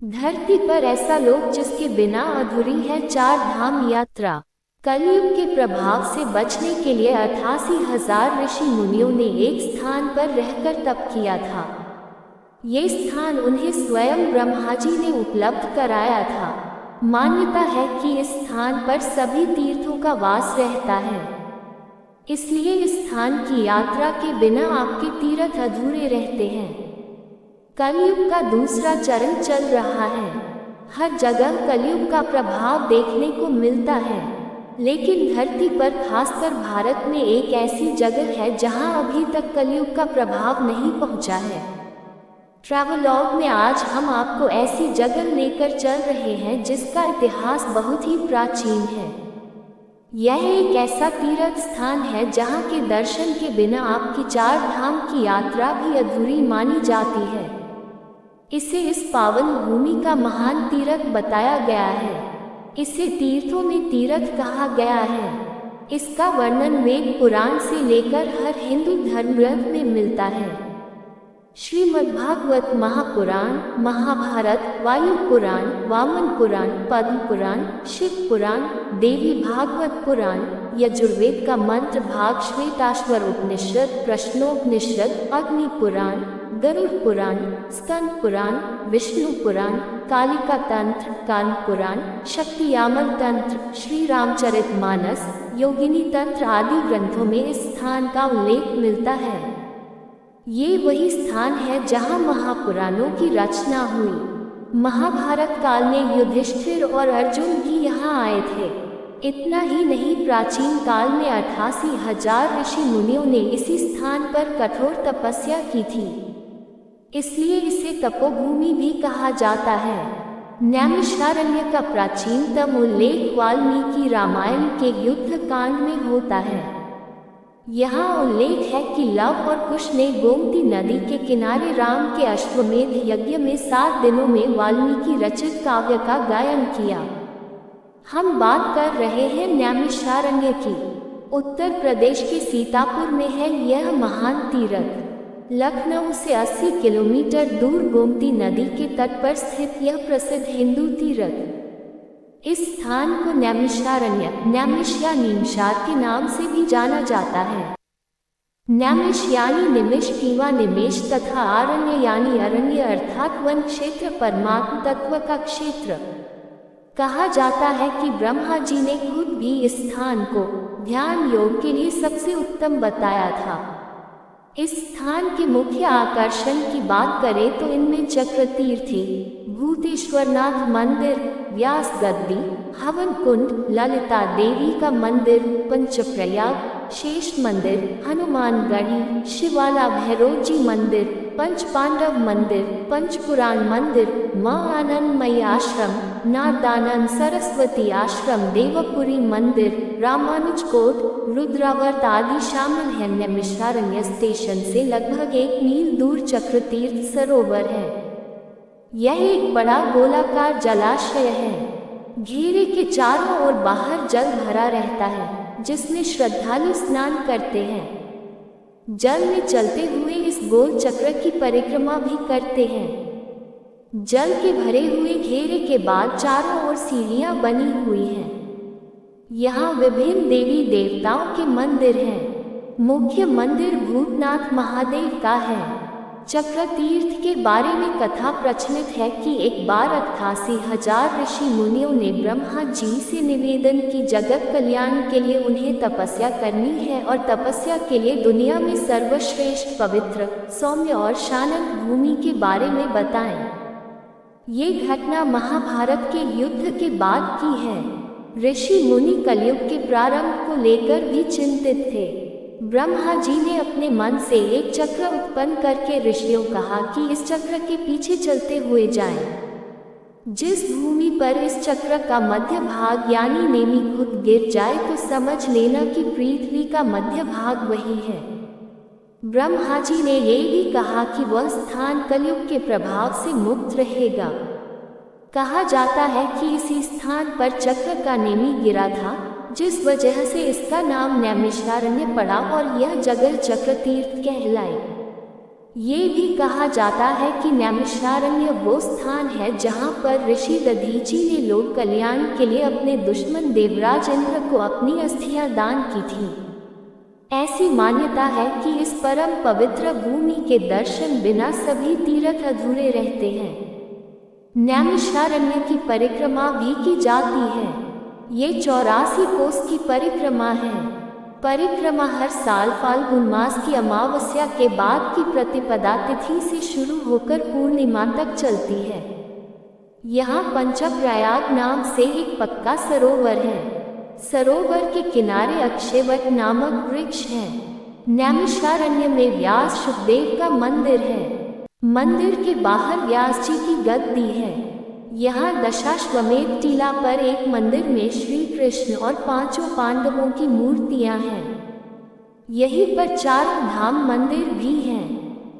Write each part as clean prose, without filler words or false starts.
धरती पर ऐसा लोक जिसके बिना अधूरी है चार धाम यात्रा। कलयुग के प्रभाव से बचने के लिए 88,000 ऋषि मुनियों ने एक स्थान पर रहकर तप किया था। ये स्थान उन्हें स्वयं ब्रह्मा जी ने उपलब्ध कराया था। मान्यता है कि इस स्थान पर सभी तीर्थों का वास रहता है, इसलिए इस स्थान की यात्रा के बिना आपके तीर्थ अधूरे रहते हैं। कलयुग का दूसरा चरण चल रहा है। हर जगह कलयुग का प्रभाव देखने को मिलता है, लेकिन धरती पर खासकर भारत में एक ऐसी जगह है जहां अभी तक कलयुग का प्रभाव नहीं पहुंचा है। ट्रैवलॉग में आज हम आपको ऐसी जगह लेकर चल रहे हैं जिसका इतिहास बहुत ही प्राचीन है। यह एक ऐसा तीर्थ स्थान है जहां के दर्शन के बिना आपकी चार धाम की यात्रा भी अधूरी मानी जाती है। इसे इस पावन भूमि का महान तीर्थ बताया गया है। इसे तीर्थों में तीर्थ कहा गया है। इसका वर्णन वेद पुराण से लेकर हर हिंदू धर्म ग्रंथ में मिलता है। श्रीमद्भागवत महापुराण, महाभारत, वायु पुराण, वामन पुराण, पद्म पुराण, शिव पुराण, देवी भागवत पुराण, यजुर्वेद का मंत्र भाग, श्वेताश्वर उपनिषद, प्रश्नोपनिषद, अग्नि पुराण, गरुड़ पुराण, स्कंद पुराण, विष्णु पुराण, कालिका तंत्र, कान पुराण, शक्ति यामल तंत्र, श्री रामचरितमानस, योगिनी तंत्र आदि ग्रंथों में इस स्थान का उल्लेख मिलता है। ये वही स्थान है जहां महापुराणों की रचना हुई। महाभारत काल में युधिष्ठिर और अर्जुन भी यहाँ आए थे। इतना ही नहीं, प्राचीन काल में 88,000 ऋषि मुनियों ने इसी स्थान पर कठोर तपस्या की थी, इसलिए इसे तपोभूमि भी कहा जाता है। नैमिषारण्य का प्राचीनतम उल्लेख वाल्मीकि रामायण के युद्ध कांड में होता है। यहाँ उल्लेख है कि लव और कुश ने गोमती नदी के किनारे राम के अश्वमेध यज्ञ में 7 दिनों में वाल्मीकि रचित काव्य का गायन किया। हम बात कर रहे हैं नैमिषारण्य की। उत्तर प्रदेश के सीतापुर में है यह महान तीर्थ। लखनऊ से 80 किलोमीटर दूर गोमती नदी के तट पर स्थित यह प्रसिद्ध हिंदू तीर्थ। इस स्थान को नैमिषारण्य, नैमिष या नीमशार के नाम से भी जाना जाता है। नैमिष यानी निमिष किंवा निमेष तथा आरण्य यानी अरण्य अर्थात वन क्षेत्र, परमात्म तत्व का क्षेत्र। कहा जाता है कि ब्रह्मा जी ने खुद भी इस स्थान को ध्यान योग के लिए सबसे उत्तम बताया था। इस स्थान के मुख्य आकर्षण की बात करें तो इनमें चक्रतीर्थी, भूतेश्वरनाथ मंदिर, व्यास गद्दी, हवन कुंड, ललिता देवी का मंदिर, पंचप्रयाग, शेष मंदिर, हनुमानगढ़ी, शिवाला भैरव जी मंदिर, पंच पांडव मंदिर, पंचपुराण मंदिर, मां आनंदमयी आश्रम, नारदानंद सरस्वती आश्रम, देवपुरी मंदिर, रामानुज कोट, रुद्रावर्त आदि शामिल हैं। नैमिषारण्य स्टेशन से लगभग 1 मील दूर चक्रतीर्थ सरोवर है। यह एक बड़ा गोलाकार जलाशय है। घेरे के चारों ओर बाहर जल भरा रहता है, जिसमें श्रद्धालु स्नान करते हैं। जल में चलते हुए इस गोल चक्र की परिक्रमा भी करते हैं। जल के भरे हुए घेरे के बाद चारों ओर सीढ़ियां बनी हुई हैं। यहाँ विभिन्न देवी देवताओं के मंदिर हैं। मुख्य मंदिर भूतनाथ महादेव का है। चक्र तीर्थ के बारे में कथा प्रचलित है कि एक बार 88,000 ऋषि मुनियों ने ब्रह्मा जी से निवेदन की जगत कल्याण के लिए उन्हें तपस्या करनी है और तपस्या के लिए दुनिया में सर्वश्रेष्ठ, पवित्र, सौम्य और शांत भूमि के बारे में बताएं। ये घटना महाभारत के युद्ध के बाद की है। ऋषि मुनि कलयुग के प्रारंभ को लेकर भी चिंतित थे। ब्रह्मा जी ने अपने मन से एक चक्र उत्पन्न करके ऋषियों कहा कि इस चक्र के पीछे चलते हुए जाएं। जिस भूमि पर इस चक्र का मध्य भाग यानी नेमी खुद गिर जाए तो समझ लेना कि पृथ्वी का मध्य भाग वही है। ब्रह्मा जी ने ये भी कहा कि वह स्थान कलयुग के प्रभाव से मुक्त रहेगा। कहा जाता है कि इसी स्थान पर चक्र का नेमी गिरा था, जिस वजह से इसका नाम नैमिषारण्य पड़ा और यह जगह चक्रतीर्थ कहलाई। ये भी कहा जाता है कि नैमिषारण्य वो स्थान है जहाँ पर ऋषि दधीची ने लोक कल्याण के लिए अपने दुश्मन देवराज इंद्र को अपनी अस्थियां दान की थी। ऐसी मान्यता है कि इस परम पवित्र भूमि के दर्शन बिना सभी तीर्थ अधूरे रहते हैं। नैमिषारण्य की परिक्रमा भी की जाती है। ये 84 कोस की परिक्रमा है। परिक्रमा हर साल फाल्गुन मास की अमावस्या के बाद की प्रतिपदा तिथि से शुरू होकर पूर्णिमा तक चलती है। यहाँ पंचप्रयाग नाम से एक पक्का सरोवर है। सरोवर के किनारे अक्षयवट नामक वृक्ष है। नैमिषारण्य में व्यास शुकदेव का मंदिर है। मंदिर के बाहर व्यास जी की गद्दी है। यहाँ दशाश्वमेध टीला पर एक मंदिर में श्री कृष्ण और 5 पांडवों की मूर्तियां हैं। यहीं पर 4 धाम मंदिर भी हैं।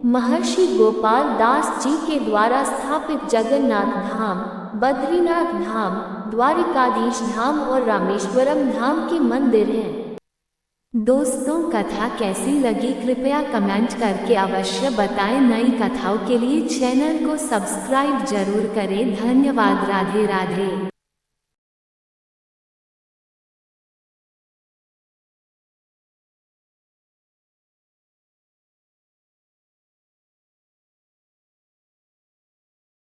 महर्षि गोपाल दास जी के द्वारा स्थापित जगन्नाथ धाम, बद्रीनाथ धाम, द्वारिकाधीश धाम और रामेश्वरम धाम के मंदिर हैं। दोस्तों, कथा कैसी लगी कृपया कमेंट करके अवश्य बताएं। नई कथाओं के लिए चैनल को सब्सक्राइब जरूर करें। धन्यवाद। राधे राधे।